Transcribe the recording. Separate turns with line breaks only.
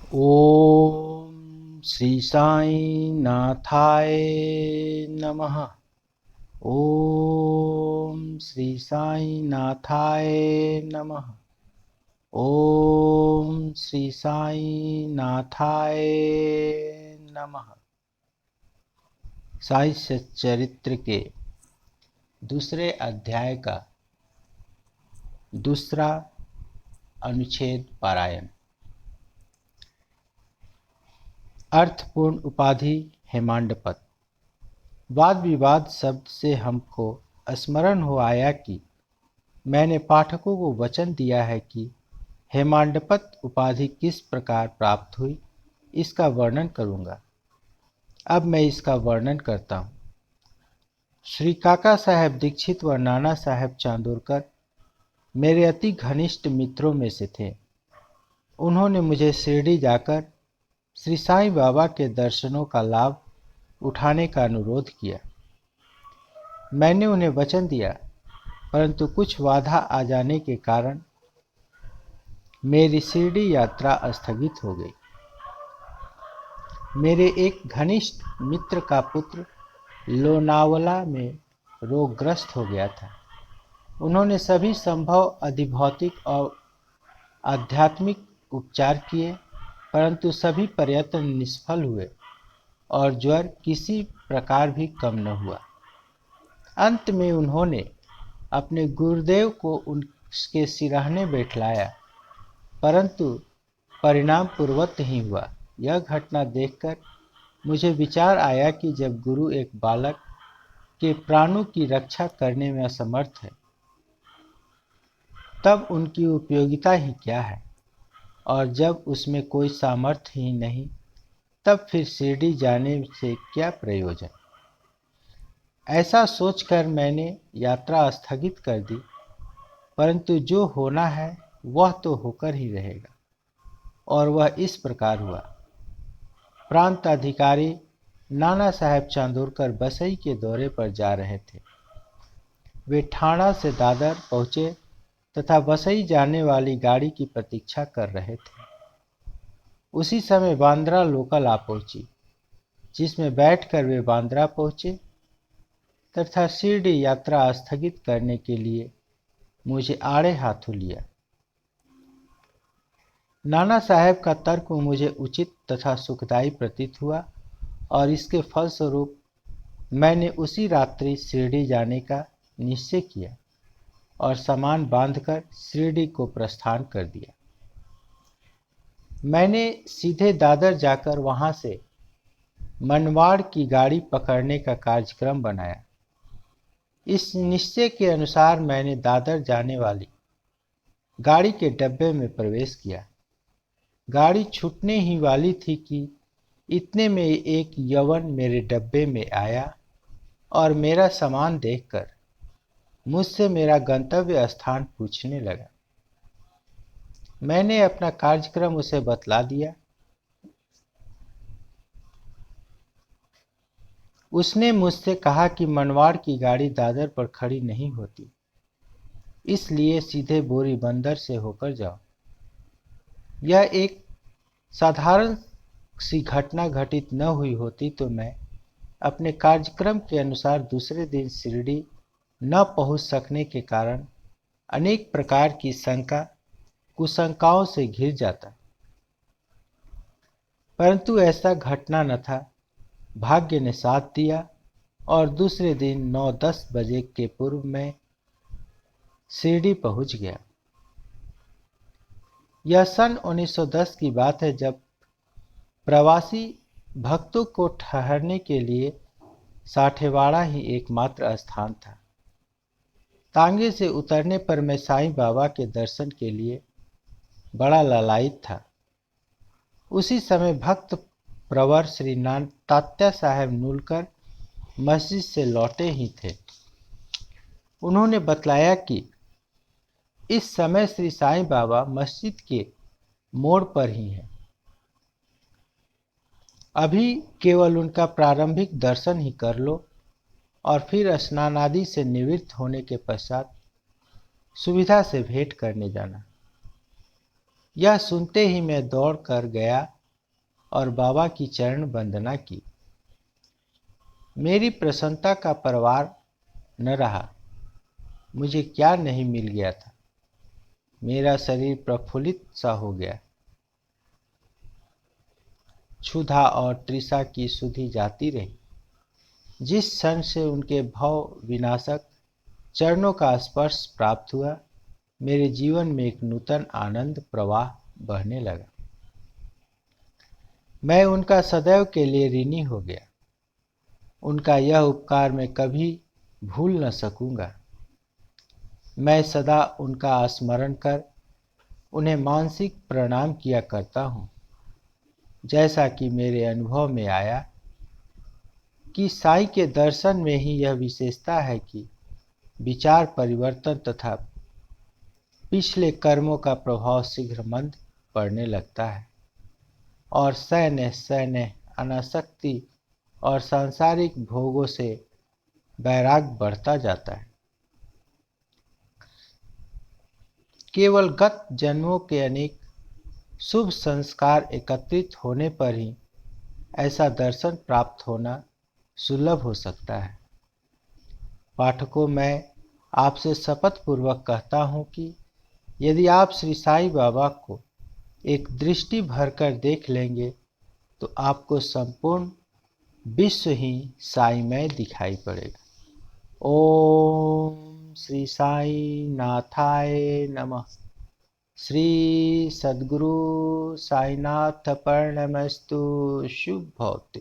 ओम श्री साई नाथाय नमः। ओम श्री साई नाथाय नमः। ओम श्री साई नाथाय नमः। साई सच्चरित्र के दूसरे अध्याय का दूसरा अनुच्छेद पारायण। अर्थपूर्ण उपाधि हेमांडपत। वाद विवाद शब्द से हमको स्मरण हो आया कि मैंने पाठकों को वचन दिया है कि हेमांडपत उपाधि किस प्रकार प्राप्त हुई इसका वर्णन करूंगा। अब मैं इसका वर्णन करता हूँ। श्री काका साहेब दीक्षित व नाना साहेब चांदोरकर मेरे अति घनिष्ठ मित्रों में से थे। उन्होंने मुझे शिरडी जाकर श्री साईं बाबा के दर्शनों का लाभ उठाने का अनुरोध किया। मैंने उन्हें वचन दिया, परंतु कुछ बाधा आ जाने के कारण मेरी शिरडी यात्रा स्थगित हो गई। मेरे एक घनिष्ठ मित्र का पुत्र लोनावला में रोगग्रस्त हो गया था। उन्होंने सभी संभव अधिभौतिक और आध्यात्मिक उपचार किए, परंतु सभी प्रयत्न निष्फल हुए और ज्वर किसी प्रकार भी कम न हुआ। अंत में उन्होंने अपने गुरुदेव को उनके सिरहाने बैठलाया, परंतु परिणाम पूर्वत नहीं हुआ। यह घटना देखकर मुझे विचार आया कि जब गुरु एक बालक के प्राणों की रक्षा करने में असमर्थ है, तब उनकी उपयोगिता ही क्या है, और जब उसमें कोई सामर्थ्य ही नहीं, तब फिर शिरडी जाने से क्या प्रयोजन। ऐसा सोचकर मैंने यात्रा स्थगित कर दी, परंतु जो होना है वह तो होकर ही रहेगा, और वह इस प्रकार हुआ। प्रांत अधिकारी नाना साहेब चांदोरकर बसई के दौरे पर जा रहे थे। वे ठाणा से दादर पहुंचे तथा बसई जाने वाली गाड़ी की प्रतीक्षा कर रहे थे। उसी समय बांद्रा लोकल आ पहुंची, जिसमें बैठकर वे बांद्रा पहुंचे तथा शिरडी यात्रा स्थगित करने के लिए मुझे आड़े हाथों लिया। नाना साहेब का तर्क मुझे उचित तथा सुखदायी प्रतीत हुआ, और इसके फलस्वरूप मैंने उसी रात्रि शिरडी जाने का निश्चय किया और सामान बांधकर शिरडी को प्रस्थान कर दिया। मैंने सीधे दादर जाकर वहां से मनवाड़ की गाड़ी पकड़ने का कार्यक्रम बनाया। इस निश्चय के अनुसार मैंने दादर जाने वाली गाड़ी के डब्बे में प्रवेश किया। गाड़ी छूटने ही वाली थी कि इतने में एक यवन मेरे डब्बे में आया और मेरा सामान देखकर मुझसे मेरा गंतव्य स्थान पूछने लगा। मैंने अपना कार्यक्रम उसे बतला दिया। उसने मुझसे कहा कि मनवाड़ की गाड़ी दादर पर खड़ी नहीं होती, इसलिए सीधे बोरी बंदर से होकर जाओ। यह एक साधारण सी घटना घटित न हुई होती तो मैं अपने कार्यक्रम के अनुसार दूसरे दिन शिरडी न पहुंच सकने के कारण अनेक प्रकार की शंका कुशंकाओं से घिर जाता, परंतु ऐसा घटना न था। भाग्य ने साथ दिया और दूसरे दिन 9-10 बजे के पूर्व में शिरडी पहुंच गया। यह सन 1910 की बात है, जब प्रवासी भक्तों को ठहरने के लिए साठेवाड़ा ही एकमात्र स्थान था। तांगे से उतरने पर मैं साईं बाबा के दर्शन के लिए बड़ा लालायित था। उसी समय भक्त प्रवर श्री तात्या साहेब नूलकर मस्जिद से लौटे ही थे। उन्होंने बतलाया कि इस समय श्री साईं बाबा मस्जिद के मोड़ पर ही हैं। अभी केवल उनका प्रारंभिक दर्शन ही कर लो और फिर स्नान आदि से निवृत्त होने के पश्चात सुविधा से भेंट करने जाना। यह सुनते ही मैं दौड़ कर गया और बाबा की चरण वंदना की। मेरी प्रसन्नता का परवार न रहा। मुझे क्या नहीं मिल गया था। मेरा शरीर प्रफुल्लित सा हो गया। क्षुधा और तृषा की सुधि जाती रही। जिस क्षण से उनके भव विनाशक चरणों का स्पर्श प्राप्त हुआ, मेरे जीवन में एक नूतन आनंद प्रवाह बहने लगा। मैं उनका सदैव के लिए ऋणी हो गया। उनका यह उपकार मैं कभी भूल न सकूंगा। मैं सदा उनका स्मरण कर उन्हें मानसिक प्रणाम किया करता हूँ। जैसा कि मेरे अनुभव में आया कि साईं के दर्शन में ही यह विशेषता है कि विचार परिवर्तन तथा पिछले कर्मों का प्रभाव शीघ्र मंद पड़ने लगता है और सैन्य सैन्य अनासक्ति और सांसारिक भोगों से वैराग बढ़ता जाता है। केवल गत जन्मों के अनेक शुभ संस्कार एकत्रित होने पर ही ऐसा दर्शन प्राप्त होना सुलभ हो सकता है। पाठकों, मैं आपसे शपथ पूर्वक कहता हूँ कि यदि आप श्री साईं बाबा को एक दृष्टि भरकर देख लेंगे तो आपको संपूर्ण विश्व ही साईमय दिखाई पड़ेगा। ओम श्री साई नाथाय नमः। श्री सद्गुरु साईनाथ प्रणमस्तु। शुभ भवतु।